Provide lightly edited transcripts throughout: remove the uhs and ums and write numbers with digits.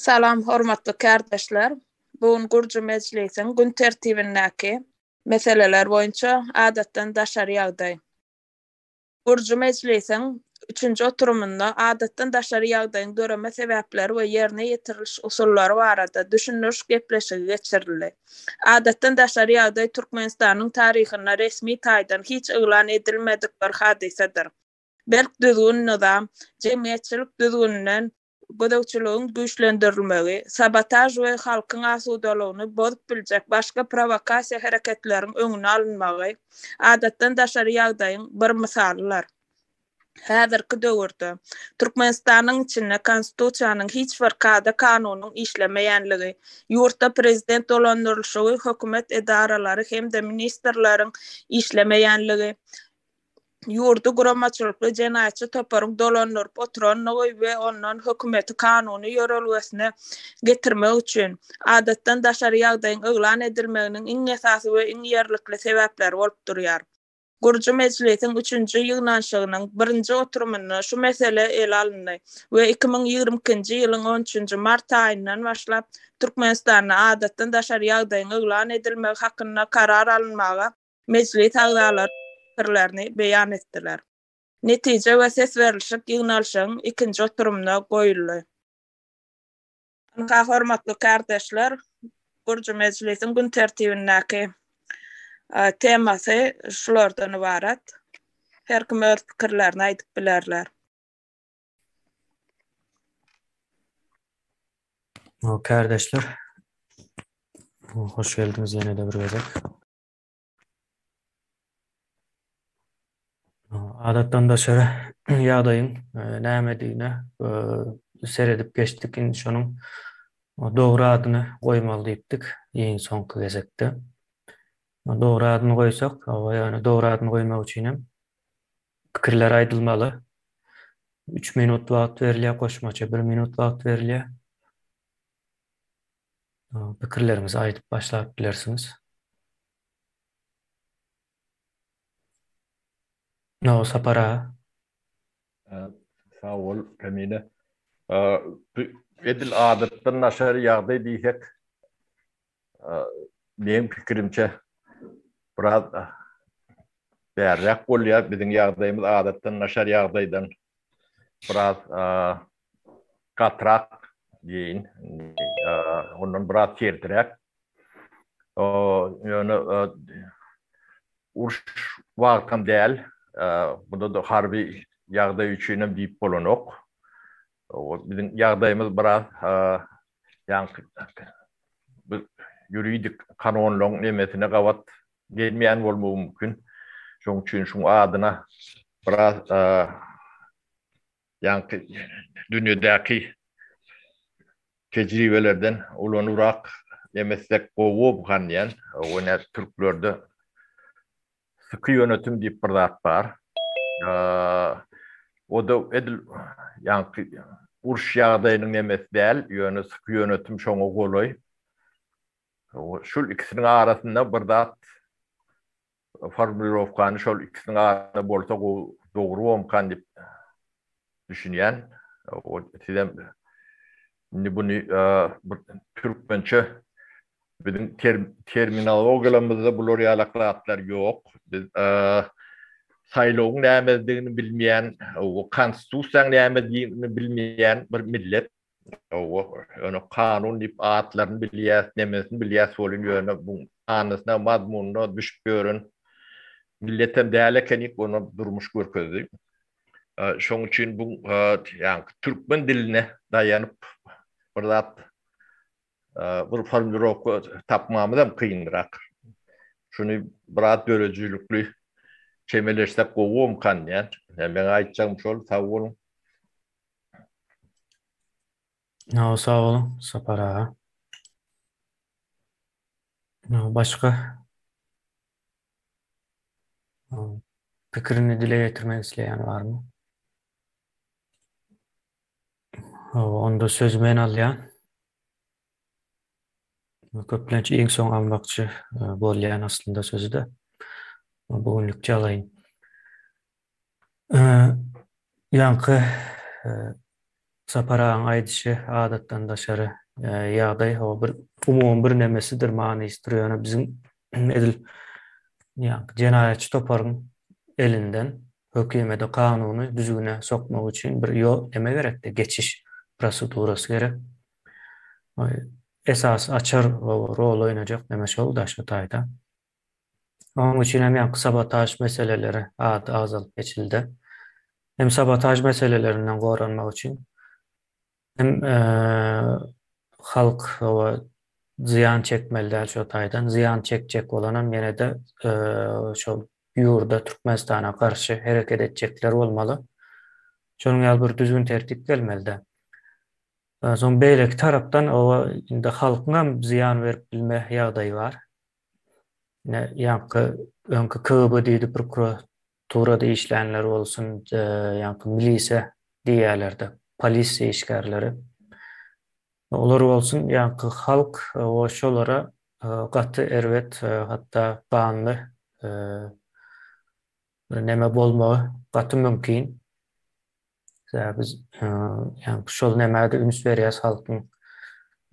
Salam, hormatly kardeşler. Bugün Gurcu Meclisi'nin gün tertibindäki meseleler boýunça adatdan daşary ýagdaý. Gurcu Meclisi'nin 3-nji oturumunda adatdan daşary ýagdaýyň döreme sebäpleri we ýerine ýetiriliş usullary barada düşünürş gepleşigi geçirildi. Adatdan daşary ýagdaý Türkmenistanyň taryhyna resmi taýdan hiç yglan edilmedik bir hadisedir. Belk düzgün nizam, jemgyýetçilik düzgününden gödäwçiligiň güýçlendirilmegi, sabotaj we halkyň asudalygyny bozup biljek başga provokasiýa hereketleriň öňüne alynmagy adatdan daşary ýagdaýyň bir misalylar. Häzirki döwürde Türkmenistanyň içinde konstitusiýanyň hiç bir kada kanunyň işlemeýänligi, ýurtda prezident dolandyrylşygy, hökümet edaralary hem-de ministrleriň işlemeýänligi, ýurdu guramaçylykly jenaýatçy toparyň dolandyryp oturanlygy we ondan hökümeti kanuny ýörelgesine getirmek üçin adatdan daşary ýagdaýyň yglan edilmeginiň iň esasy we iň ýerlikli sebäpleri bolup durýar. Gurcu Meclisiň 3-nji ýygnanşygynyň 1-nji oturumynda şu mesele ele alyndy we 2022-nji ýylyň 13-nji mart aýyndan başlap Türkmenistanda adatdan daşary ýagdaýyň yglan edilmegi hakynda karar alynmaga meclis agzalary fikirlerini beýan etdiler. Netije we ses berilşik ýygnalşygyň 2-nji oturumuna goýuldy. Hormatly kardeşler, Gurcu Meclisiň gün tertibindäki temasy şulardan ibaret. Her kim öz pikirlerini aýdyp bilerler. Kardeşler, hoş geldiniz yine de bir gezek. Adatdan daşary ýagdaýyň nämedigine seredip geçdik. Şonuň dogry adyny goýmaly diýipdik iň soňky gezekde. Dogry adyny goýsak, ýani dogry adyny goýmak üçin hem pikirler aýdylmaly. 3 minut wagt berilýär, goşmaça 1 minut wagt berilýär. Pikirlerinizi aýdyp başlap bilersiňiz. No, sapara. Sağ ol, Emine. Edil adatdan daşary ýagdaý diýsek, benim pikirimçe biraz bärrak bolýar. Biziň ýagdaýymyz adatdan daşary ýagdaýdan biraz gatrak diýin. Ondan biraz tertirek. Ýöne uruş wagtym däl. Bunda da harbi ýagdaý üçin hem diýip bolanok. Biziň ýagdaýymyz biraz ýuridik kanunlaryň nemesine gawat gelmeýän bolmagy mümkin. Şoň üçin şu adyna biraz dünýädäki tejribelerden ulanyrak emesek gowy bolýan. Ona türklerde sıkı yönetim diýip bir zat bar. O da edil uruş ýagdaýynyň emesi däl, ýöne sıkı yönetim şoňa goloý. Şol ikisiniň arasynda bir zat formulovkany şol ikisiniň arasynda bolsa dogry bolmakan diýip düşünýän. O sizem buny türkmençe bizim terminologiýamyzda bular ýalaklatlar ýok. Biz saýlawyň nämedigini bilmeýän, o konstitusiýaň nämedigini bilmeýän bir millet. Onu kanun diýip atlaryny bilýär, nemesini bilýär bolýan ýöne bu anysyna mazmununa düşüp görün. Milletem däl ekenik onu durmuş görkezdi. Şoň üçin bu ýani türkmen diline daýanyp bir zat bir formulировка tapmamız hem kıyındırak. Şunu biraz döröcülüklü çemeleşsek gowy kan yani. Ben aýtjağım şol, sağ olun. No, sağ olun, sapara. No, başka pikirini dile getirmek isleyen var mı? Onda söz men alýan. Köplençe iň soň almakçy bolýan aslında sözü de. Bugünlükçe alayım. Yankı saparağın aýdyşy adatdan daşary ýagdaý o bir umum bir nemesidir manysydyr. Ýöne bizim edil jenaýatçy toparyň elinden hökümete kanuny düzgüne sokmak üçin bir ýol eme gerek de geçiş prosedurasy gerek. Esas açar rol oynayacak demek oldu da şu tayda. Onun için hem sabotaj meseleleri azalıp geçildi. Hem sabotaj meselelerinden koranmak için hem halk ziyan çekmeliler şu taydan. Ziyan çekecek olanın yine de şu yurda Türkmenistan'a karşı hareket edecekler olmalı. Şunun yal bir düzgün tertip gelmeli. Son beýleki tarapdan indi halkyna ziyan berip bilme ýagdaýy bar. Öňkü KGB diýdi prokuraturada işlänler bolsun, milisiýa diýerlerde, polisiýa işgärleri. Olar bolsun, halk şolara gaty erwet, hatda banly bir neme bolmagy gaty mümkin. Biz şol nämede üns berýäs halkyň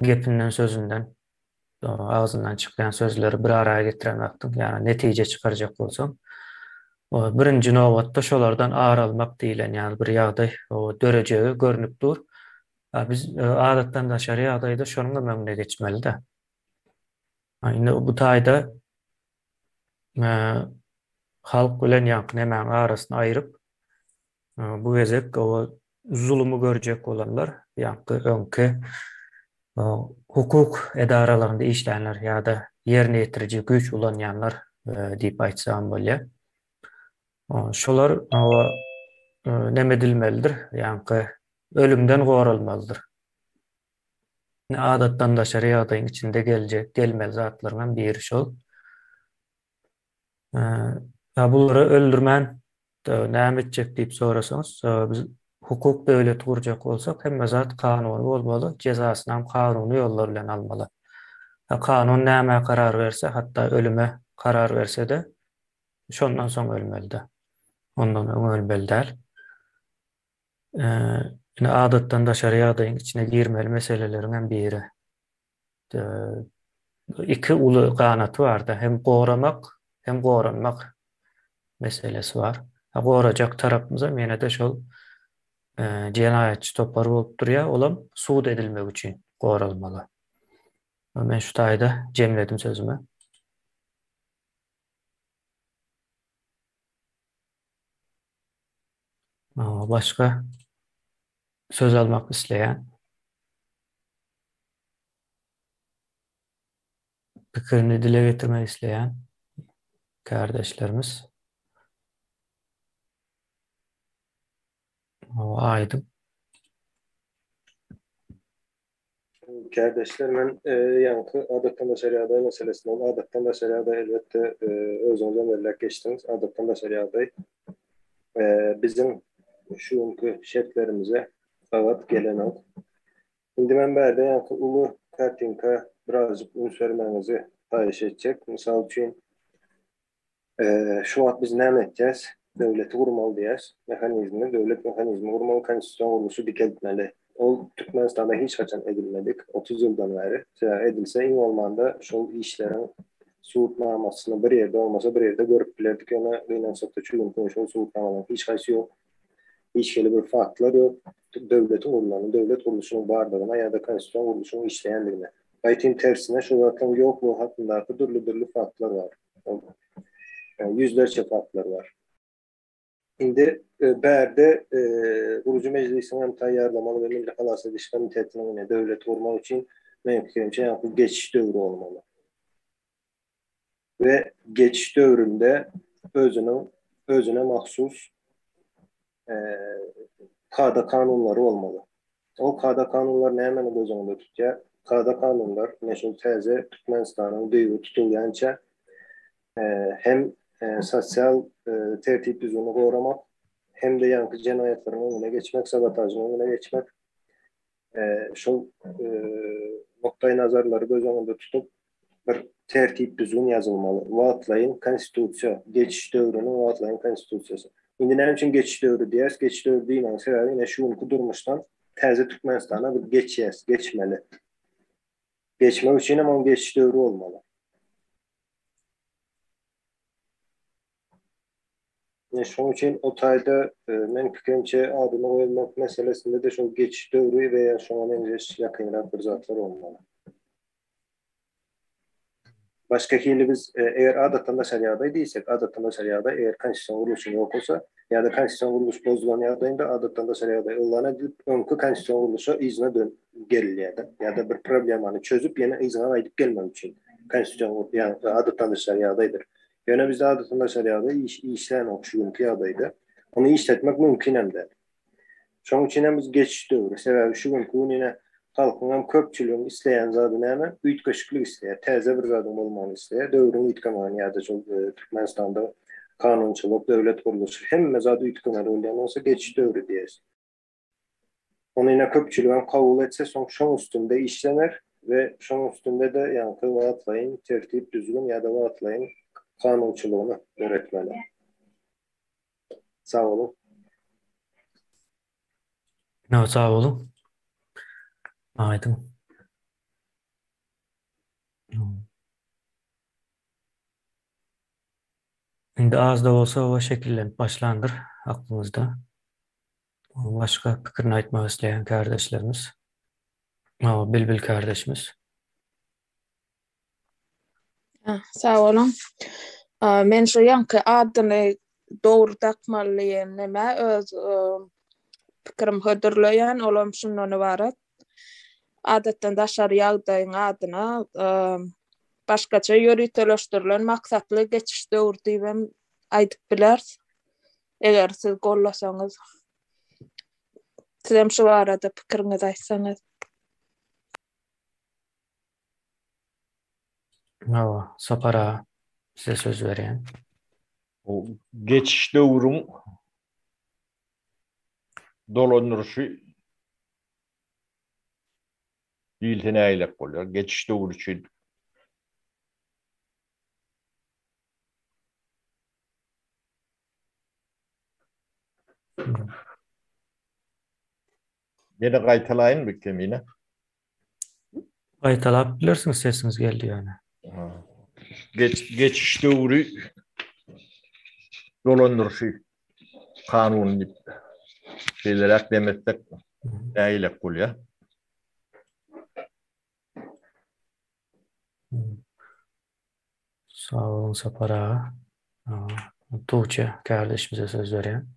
gepinden sözünden ağzından çıkan sözleri bir araya getiremektim. Yani netice çıkaracak olsam. Birinci nowatda şolardan ağır almak diýilen yani bir ýagdaý dörejeği görünüp dur. Biz adatdan daşary ýagdaýda şonuňla möňüne geçmeli de. Indi bu taýda halk bilen nämäň arasyny aýryp bu gezek zulümü görjek olanlar öňkü hukuk edaralaryny işlänler ýa-da ýerine ýetirici güç ulanýanlar diýip aýtsam bolýar. Şolar neme edilmelidir? Ölümden goralmalydyr. Adatdan daşary ýagdaýyň içinde gelmeli zatlardan biri şol. Bulary öldürmän näme etjek diýip sorasaňyz, biz hukuk döwleti gurjak bolsak, hemme zat kanuny bolmaly, jezasyny hem kanuny ýollar bilen almaly. Kanun näme karar berse, hatda ölüme karar berse de şondan soň ölmeli de. Ondan öň ölmeli däl. Adatdan daşary ýagdaýyň içine girmeli meselelerinden biri. İki uly ganaty bar da, hem goramak hem goranmak meselesi var. Gorajak tarapymyza mene de şol jenaýatçy topar bolup durýar, olam suud edilmek üçin goralmaly. Men şu taýda jemledim sözümi. Başka söz almak isleyen, pikirini dile getirmek isleyen kardeşlerimiz aydın. Kardeşler, men yankı adatdan daşary ýagdaý meselesinden adatdan daşary ýagdaý elbetde özüňizden belläp geçdiňiz. Adatdan daşary ýagdaý bizim şuňky şertlerimize agat gelenek. Indi men bärde yankı uly kartinka birazcık üns bermenizi taýyş etjek. Misal üçin şu wagt biz näme etjäs? Döwleti gurmaly diýäs. Döwlet mehanizmi gurmaly, konstitusiýa guruluşy dikilmeli. O Türkmenistan'da hiç kaçan edilmedik. 30 yıldan beri. Edilse in olmanda şol işlerin suutnamasını bir yerde olmasa bir yerde görüp bilerdik. Ona gıynansak da çürüm konuşan suutnamadan hiç kaysı yok. Hiç bir farklar yok. Devletin urulanı, devlet kuruluşunun bardağına ya da konstitusiyon kuruluşunun işleyenliğine. Aytin tersine şu zaten yok bu hakkındaki türlü farklar var. Yani yüzlerce farklar var. Şimdi bärde Gurucu Meclisi'nin hem tayyarlamalı ve Milli Halas Ediş Komiteti'nin devlet olmak için benim fikrimce geçiş dövrü olmalı. Ve geçiş dövründe özüne mahsus kada kanunları olmalı. O kada kanunlar ne hemen göz önünde tutuyor? Kada kanunlar meşhur teze Türkmenistan'ın düğü tutulyanca hem sosyal tertip düzenini korumak hem de yankı cinayetlerin önüne geçmek, sabotajın önüne geçmek şu noktayı nazarları göz önünde tutup bir tertip düzen yazılmalı. Vaatlayın konstitüsiya, geçiş dövrünün vaatlayın konstitüsiyası. Şimdi ne için geçiş dövrü diyeriz? Geçiş dövrü değil, sebebi yine şu ülke durmuştan Täze Türkmenistana bir geçmeli. Geçmek için ama geçiş dövrü olmalı. Şoň üçin o taýda men pikirçe adyny goýmak meselesinde de şol geçiş döwrü veya şoňa engeş ýakynrak bir zatlar olmaly. Başka hili biz eğer adatdan da şeriada diýsek, adatdan da şeriada eğer konstitusiýon guruluşy ýok bolsa, ýa-da konstitusiýon guruluş bozulan ýagdaýynda adatdan da şeriada ýyllana edip öňkü konstitusiýon guruluşa ýyzyna gerilýär. Ýa-da bir problemany çözüp ýene ýyzyna aýdyp gelmek üçin konstitusiýon ýa-da adatdan da şeriadadyr. Ýöne bizde adatdan da şeriada işlän okşuýunky ýagdaýda onu işletmek mümkin hem-de. Şoň üçin biz geçiş döwrü, sebäbi şu günkü ine halkyň hem köpçüligiň isleýän zady näme? Üýtgeçlik isleýär, täze bir zady bolmagy isleýär. Döwrüň üýtgemany ýa-da şol Türkmenistanda kanunçylyk, döwlet guruluşy hemme zady üýtgemen bolýan bolsa geçiş döwrü diýeriz. Onu ine köpçülig hem kabul etse şoň üstünde işlener we şoň üstünde de ýa-da wagtlaýyn tertip düzgün ýa-da wagtlaýyn kanunçylygyny öğretmeli. Sağ olun. Sağ olun. Aydın. Şimdi az da olsa o şekillenip başlandır aklımızda. Başka pikirini aytmak isteyen kardeşlerimiz. Bilbil kardeşimiz. Sağ olun. Men şu ýanky adyny dogry takmalyň näme öz pikirim hödürleýän olam şundan ibaret. Adatdan daşary ýagdaýyň adyna başgaça ýöriteleşdirilen maksatly geçiş döwrü diýip aýdyp biler. Eger siz gollasaňyz. Sizem şu arada pikiriňizi aýtsaňyz. Sapara size söz vereyim. O geçiş döwrüň dolanırışı diýilene aýlap bolýar. Geçiş döwrü üçin Yine gaýtalaýyn mı kemine? Gaýtalap bilersiňiz, sesiniz geldi yani. Geçiş döwrü dolanırışı kanun dip şeyler demetsek aýlap bolýar. Sağ olun Sapara. Tuğçe kardeşimize söz vereyim.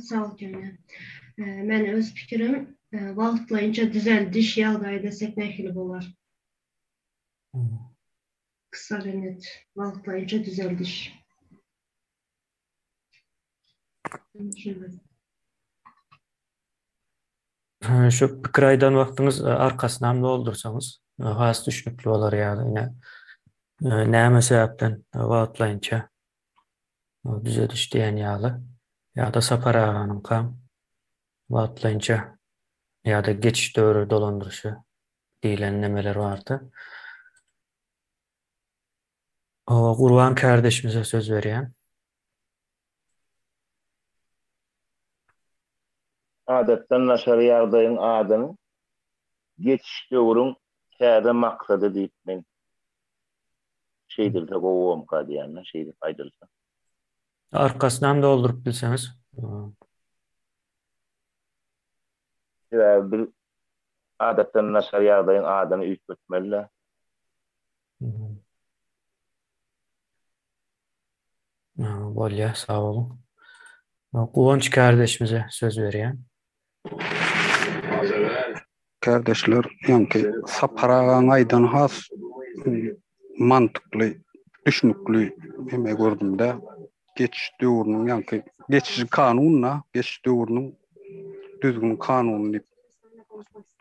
Sağ ol Cemile. Men öz pikirim wagtlaýynça düzeldiş ýagdaýy desek nähili bolar. Kısa ve net. Wagtlaýynça düzeldiş. Şu pikir aýdan wagtyňyz arkasyna doldursaňyz has düşnükli bolar ýa-da ine näme sebäpden wagtlaýynça düzeliş diýen ýaly ýa-da Saparanyň kam wagtlaýynça ýa-da geçiş döwrü dolandyrışı diýilen nemeler bardy. Gurban kardeşimize söz vereyim. Adatdan naşary ýagdaýyň adyny geçiş döwrüň täze maksady diýip men şeýdirde gowam kadýanyna şeýdi aýdylsa. Arkasından doldurup bilseniz. Bir adatdan naşary ýagdaýyň adyny üýtmetmeli. Bolýa, sağ olun. Kuvonç kardeşimize söz vereyim. Kardeşler, yani Saparagan aýdan has mantıklı, düşünükli heme gördüm de geçiş döwrüniň, yani geçiş kanununa, geçiş döwrüniň düzgün kanunny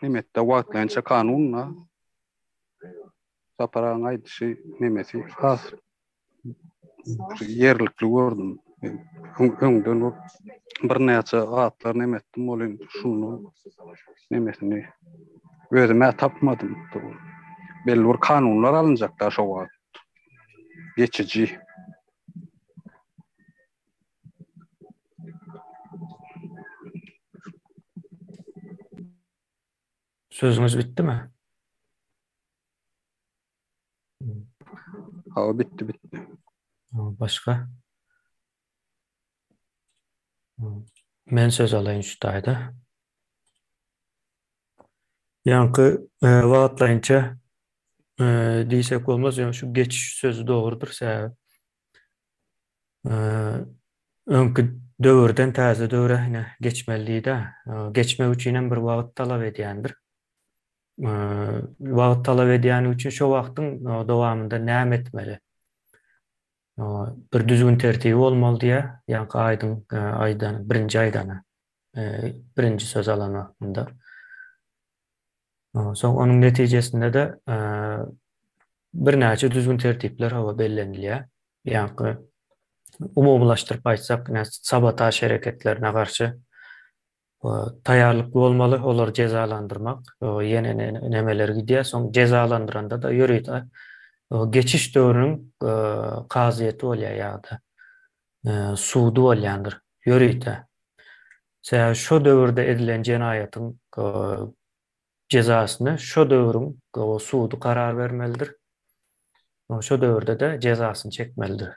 nimetde wagtlaýynça kanununa Saparagan aýdyşy nemesi has yerlikli gördüm. Öňden bir näçe atlar nemetdim, ol indi şunu nemesini özüme tapmadım. Belli bir kanunlar alınacaklar şo wagt. Geçici. Sözünüz bitti mi? Ha bitti. Başka? Men söz alayın şu tayda. Yankı vaatlayınca diysek olmaz. Yani şu geçiş sözü doğrudur. Önkü döwürden täze döwre yine geçmeliýi-de. Geçmek üçin bir wagt talap edýändir. Wagt talap edýäni üçin şo wagtyň dowamynda näme etmeli? Bir düzgün tertibi bolmaly diýe, ýa-ni aydan birinji aýdana birinji söz alanynda. Soň onuň netijesinde de bir näçe düzgün tertipler bellenilýär. Ýa-ni umumlaşdyrıp aýtsak, sabotaj hereketlerine garşy taýýarlyk bolmaly, olary jezalandyrmak, ýene nemeler gidýär, soň jezalandyranda da ýöreýär. Geçiş döwrüniň kazyety bolýar ýa-da suudy bolýandyr, ýöreýär. Şo döwürde edilen jenaýatyň jezasyny şo döwrüň suudy karar bermelidir. Şo döwürde de jezasyny çekmelidir.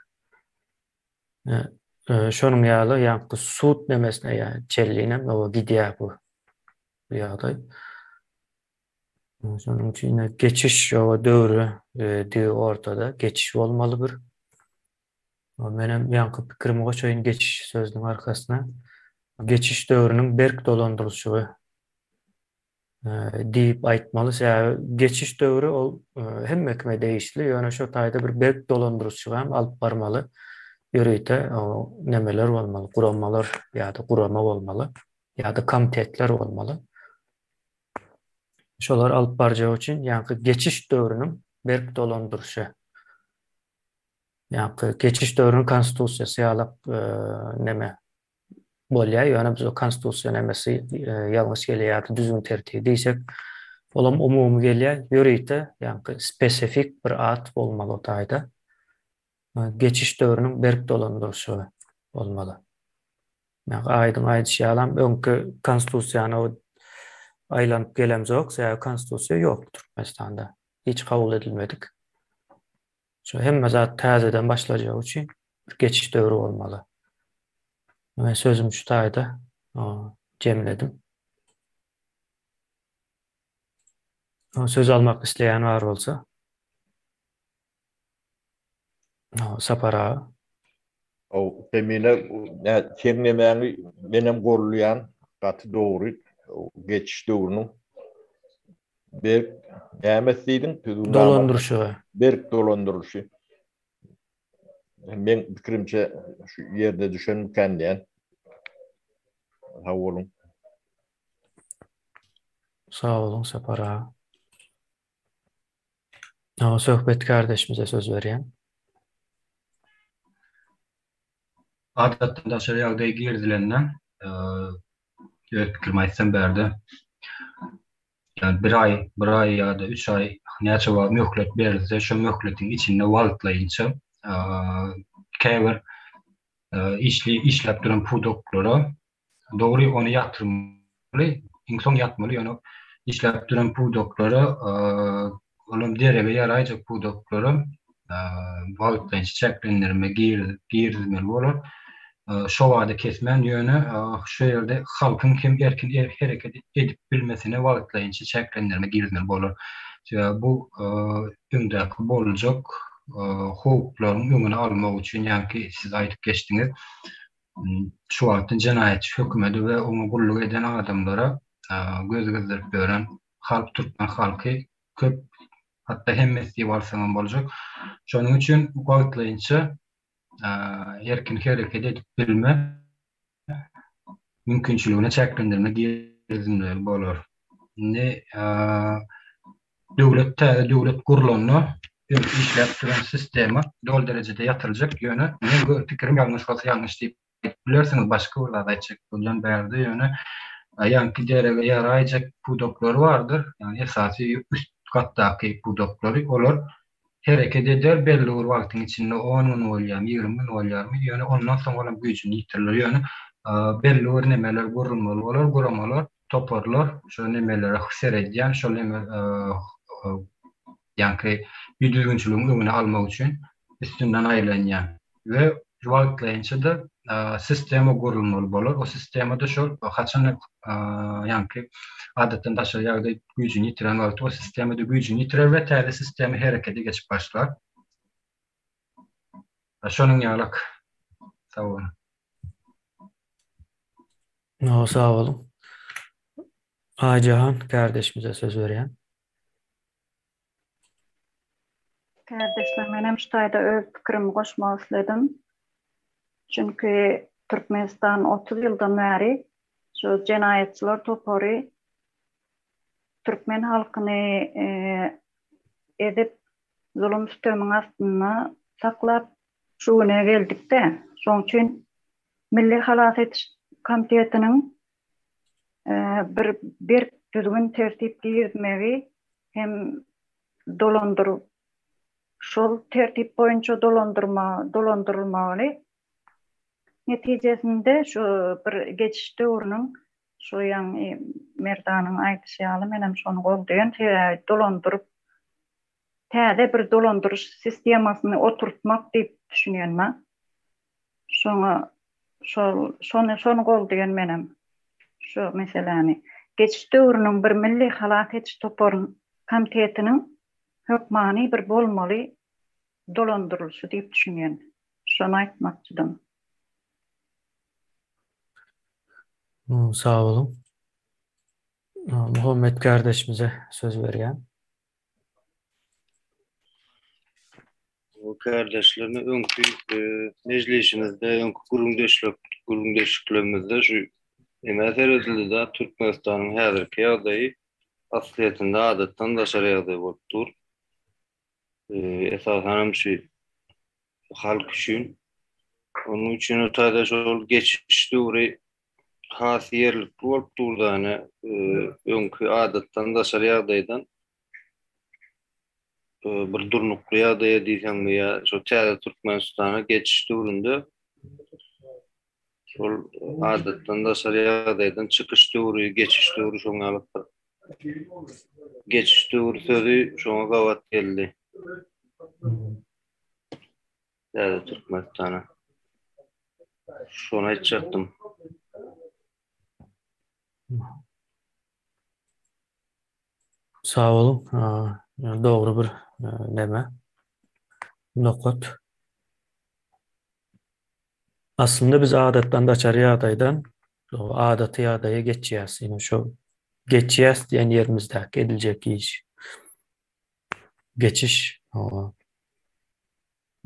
Şonuň ýaly ýa-ni suud nemesine ýa-ni çelliğine gidýär bu ýagdaý. Şonuň üçin geçiş döwrü ortada geçiş bolmaly bir. Menem ýa-ni pikirimi goşaýyn geçiş sözüniň arkasyna. Geçiş döwrüniň berk dolandyrylşygy diýip aýtmaly. Geçiş döwrü ol hemmekme değişli. Ýöne şo taýda bir berk dolandyrylşygy hem alyp barmaly. Ýöreýär, nemeler bolmaly, gurammalar ýa-da gurama bolmaly, ýa-da komitetler bolmaly. Şolar alyp barjak üçin ýa-ni geçiş döwrüniň berk dolandyrşy. Ýa-ni geçiş döwrüniň konstitusiýasy ýalap neme bolýar. Ýöne biz o konstitusiýa nemesi ýalňyş gelýär, düzgün tertibi diýsek, olam umumy gelýär. Ýöreýär, ýa-ni spesifik bir at bolmaly o taýda. Geçiş döwrüniň berk dolandyrşy bolmaly. Aýdyň aýdýalam öňkü konstitusiýany aýlanyp gelemzok, konstitusiýa ýokdur Türkmenistanda. Hiç kabul edilmedik. Şo hemme zat täzeden başlajak üçin bir geçiş döwrü bolmaly. Men sözüm şu taýda jemledim. Söz almak isleýän bar bolsa. Sapara. O temine çernemäni benem gorlayan gaty dogry geçiş döwrüniň berk nämesidiň Dolandyrşy. Berk dolandyrşy. Men pikirimçe şu ýerde düşen kendien. Ha bolun. Sağ olun Sapara. Söhbet kardeşimize söz berýän. Adatdan daşary ýagdaýa girdilenden pikirimi aýtsam berdi. Yani bir ay ýa-da 3 ay näçe wagt möhlet berilse, şo möhletiň içinde wagtlaýynça käbir işläp duran produktlara dogry onu ýatyrmaly, inson ýatmaly, ýöne işläp duran produktlara olam derege ýaraýjak produktlara wagtlaýynça çeklenlerime girilmeli bolar. Şo wagty kesmen ýöne şu ýerde halkyň kim erkin hereket edip bilmesine wagtlaýynça çeklenlerime girilmeli bolar. Bu öňdäki boljak hukuklaryň öňüne almak üçin ýa-ni siz aýdyp geçdiňiz. Şu wagtyň jenaýatçy hökümeti we oňa gulluk eden adamlara göz gezdirip beren Türkmen halky köp, hatta hemmesi barsaňam boljak. Şonuň üçin wagtlaýynça erkin hereket edip bilme mümkinçiligine çeklendirme girilmeli bolar. Döwlet gurulanyny işläp duran sistema dol derecede ýatyryljak ýöne men pikirim ýalňyş bolsa ýalňyş diýip bilersiňiz, başga bir zat aýtjak bolan berdi ýöne ýa-ni derege ýaraýjak produktlar bardyr. Yani esasy üst gatdaky produktlar olar hereket eder belli bir wagtyň içinde 10 gün bolýar, 20 gün bolýarmy ýöne ondan soň olam güýjüni ýitirir ýöne belli bir nemeler gurulmaly bolar, guramalar toparlar, şu nemelere seredýän, şol neme ýa-ni ýüdügünçiligiň öňüne almak üçin üstünden aýlanýan we wagtlaýynça-da sistema gurulmaly bolar. O sistemada şol haçan ýa-ni adatdan daşary ýagdaý güýjüni ýitiren wagt o sistemada güýjüni ýitirer we täze sistema herekete geçip başlar. Şonuň ýalyk. Sag bolun. Sağ olun. Ajahan kardeşimize söz verýän. Kardeşler, menem şuýda öz pikirimi goşmak isledim. Çünki Türkmenistan 30 ýyldan bäri şu jenaýetçiler topary Türkmen halkyny edip zulüm sisteminiň astyna saklap şu güne geldikde. Şoň üçin Milli Halas Etiş Komitetiniň bir düzgün tertip giýirmegi hem dolandyryp şol tertip boýunça dolandyrylmaly. Netijesinde şu bir geçiş döwrüniň şu ýa-ni Merdanyň aýdyşy menem şonu goldaýan dolandyryp täze bir dolandyryş sistemasyny oturtmak diýip düşünýänmi? Şonu goldaýan menem şu meseleni. Geçiş döwrüniň bir milli halat etiş komitetiniň hökmany bir bolmaly dolandyrylşy diýip düşünýän. Şonu aýtmakçydym. Sağ olun. Muhammed kardeşimize söz verýän. O kardeşlerine önkü meclisimizde, önkü gurumdeşliklerimizde şu emeser edildi da Türkmenistan'ın häzirki ýagdaýy asliyetinde adatdan daşary ýagdaý bolup dur. Esasen şu halk üçün onun üçün ötede şol geçiş döwri has yerlik bolup durdany önkü adatdan daşary ýagdaýdan bir durnukly ýagdaýa diýsem ýa şu täze Türkmenistana geçiş döwründe şol adatdan daşary ýagdaýdan çykyş döwri, geçiş döwri şoňa alyp geçiş döwri sözi şoňa gawat geldi. Täze Türkmenistana. Şonu aýtjakdym. Sağ olun. Doğru bir neme. Nokot. Aslında biz adatdan daçary ýagdaýdan o adaty ýagdaýa geçýäs. Ýani şu geçýäs diýen ýerimizdäki ediljek iş. Geçiş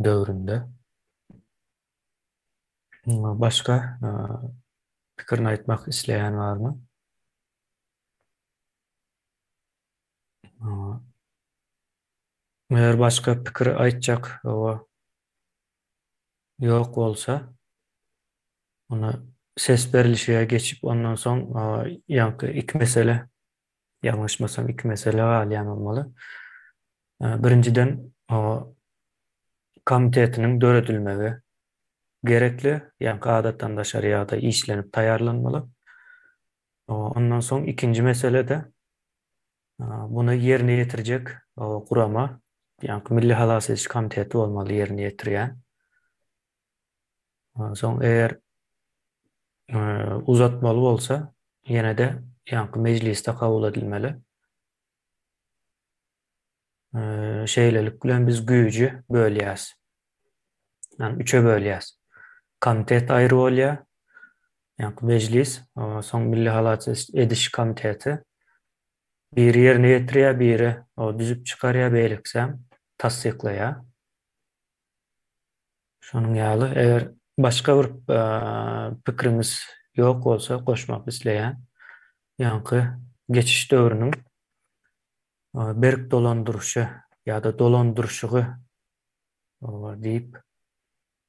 döwründe. Başka pikirini aýtmak isleýän barmy? Eğer başka pikir aýtjak ýok bolsa ona ses berilişiye geçip ondan soň ýa-ni iki mesele, ýalňyşmasam iki mesele alýan bolmaly. Birinciden komitetiniň döredilmegi gerekli, ýa-ni adatdan daşary ýagdaý işlenip taýarlanmaly. Ondan soň ikinji mesele de bunu yerine ýetirjek gurama, ýa-ni Milli Halas Etiş Komiteti bolmaly yerine ýetirýän. Soň eğer uzatmalı bolsa ýene de ýa-ni mecliste kabul edilmeli. Şeýlelik bilen biz güýjü bölýäs. Yani üçe bölýäs. Komitet aýry bolýar. Ýa-ni meclis, soň Milli Halat Ediş Komiteti biri yerine ýetirýär, biri düzüp çykarýar, beýleksem tasdiklaýar. Şonuň ýaly eger başka bir pikirimiz ýok bolsa goşmak isleýän ýa-ni geçiş döwrüniň berk dolandyrşy ýa-da dolandyrşygy diýip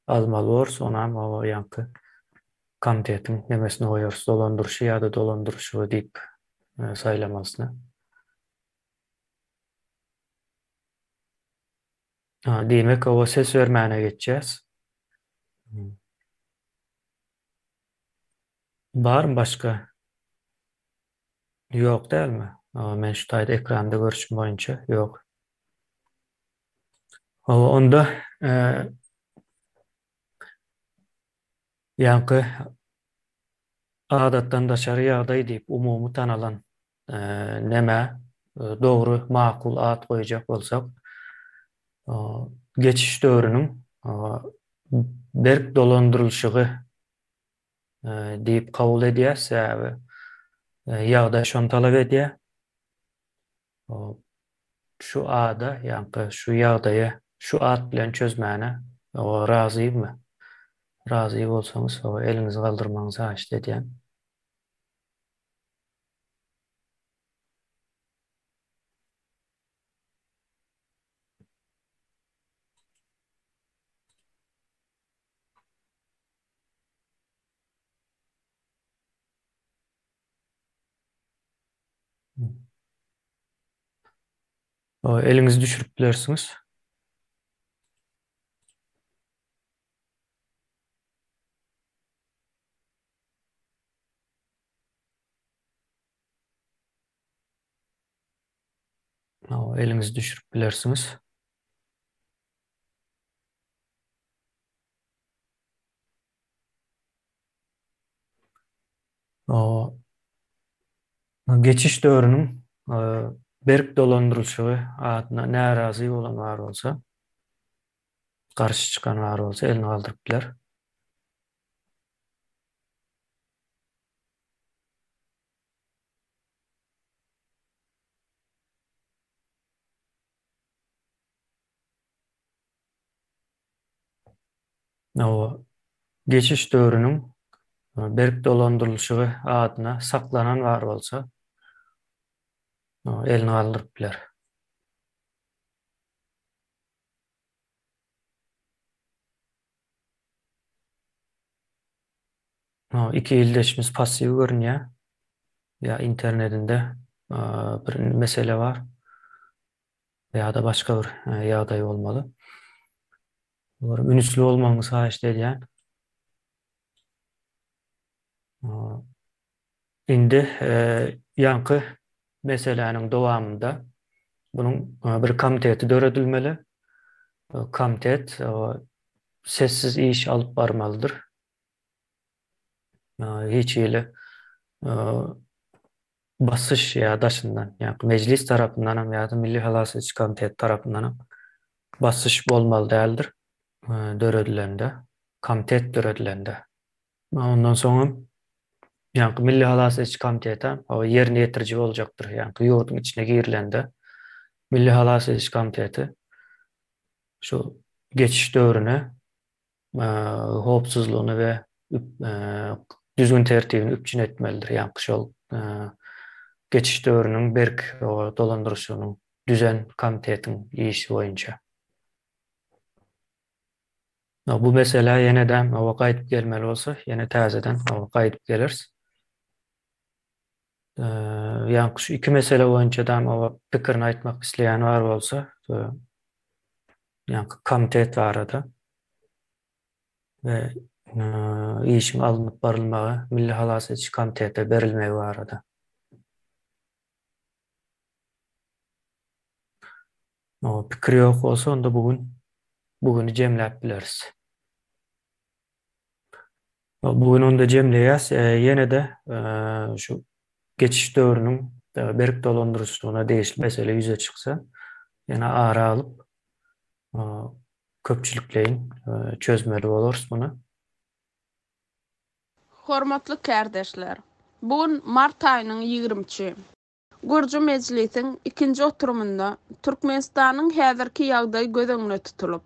almaly bor, sonam ýa-ni komitetiň nemesine goýarys, dolandyrşy ýa-da dolandyrşygy diýip saýlamasyny. Demek o ses vermäne geçeceğiz. Var mı başka Yok değil mi? Men şu taýda ekranda görüşüm boýunça yok. Onda ýa-ni adatdan daşary ýagdaý diýip umumy tanalan näme dogry, makul ad goýjak bolsak, geçiş döwrüniň berk dolandyrylşygy diýip kabul edýär, sebäbi ýagdaý şonu talap edýär. Şu ada, ýa-ni şu ýagdaýy şu ad bilen çözmäne razymy? Razy bolsaňyz eliňizi galdyrmaňyzy haýyş edýän. Eliňizi düşürüp bilersiňiz. Eliňizi düşürüp bilersiňiz. Geçiş döwrüniň berk dolandyrylşygy adyna närazy bolan bar bolsa, garşy çykan bar bolsa elini galdyryp biler. Geçiş döwrüniň berk dolandyrylşygy adyna saklanan bar bolsa elini galdyryp biler. Iki ildeşimiz pasiv görünýär. Ya internetinde bir mesele var. Veya da başka bir ýagdaý bolmaly. Ünüslü olmaňyzy haýyş edýän. Indi ýanky meseleniň dowamında bunun bir komiteti döredilmeli. Komitet sessiz iş alıp barmalydyr. Hiç ýyly basış ya daşından, yani meclis tarafından ya da Milli Halas Edici Komitet tarafından basış bolmaly däldir. Döredilende, komitet döredilende. Ondan sonra yani Milli Halas Edici Komiteti yerini yetirci olacaktır. Yani yurdun içine girilende Milli Halas Edici Komiteti şu geçiş dövrüne hopsuzluğunu ve düzgün tertibini üpçün etmelidir. Yani şol geçiş dövrünün berk dolandırışının düzen komitetin işi boyunca. Bu mesela yeniden qayıtıp gelmeli olsa yine tazeden qayıtıp geliriz. Yani şu iki mesele boyunca da pikirini aytmak isteyen var olsa yani komitet var arada ve işin alınıp barılmağı Milli Halas Edici Komitete berilmeyi var arada. Pikir yok olsa onda bugünü cemlep biliriz. Bugün onda cemleyəs. Yine de şu geçiş dövrünün berk dolandırıcılığına değişik mesele yüze çıksa yine ara alıp köpçülükleyin çözmeli oluruz bunu. Hormatly kardeşler, bugün mart ayının 20-çi. Gürcü Meclisiň ikinji oturumunda Türkmenistanyň häzirki ýagdaýy göz öňüne tutulup,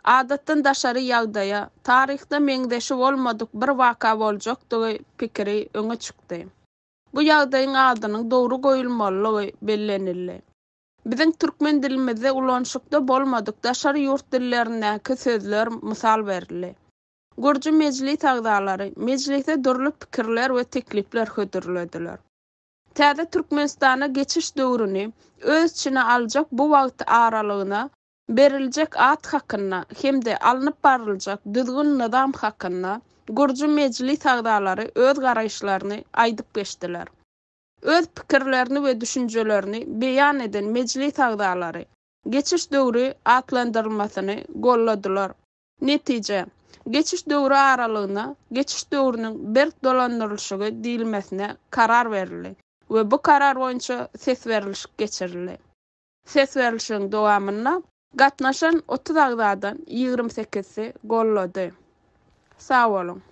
adatdan daşary ýagdaýa taryhda meňdeşi bolmadyk bir waka boljakdygy pikiri öňe çykdy. Bu ýagdaýyň adynyň dogry goýulmalylygy bellenildi. Biziň türkmen dilimizde ulanşykda bolmadyk daşary ýurt dillerindäki sözler mysal berildi. Gürcü meclis agdalary meclise dörlü pikirler we teklipler hödürlediler. Täze Türkmenistana geçiş döwrüni öz içine aljak bu wagt aralygyna beriljek ad hakyna hemde alınıp barıljak düzgün nizam hakyna Gürcü meclis agdalary öz garaýşlaryny aýdyp geçdiler. öz pikirlerini we düşünjelerini beýan eden mejlis agdalary geçiş döwrü atlandyrylmasyny golladylar. Netije, geçiş döwrü aralygyna geçiş döwrüniň berk dolandyrylşygy diýilmesine karar berildi we bu karar boýunça ses beriliş geçirildi. Ses berilişiň dowamyna gatnaşan 30 agdadan 28-si gollady. Sağ olun.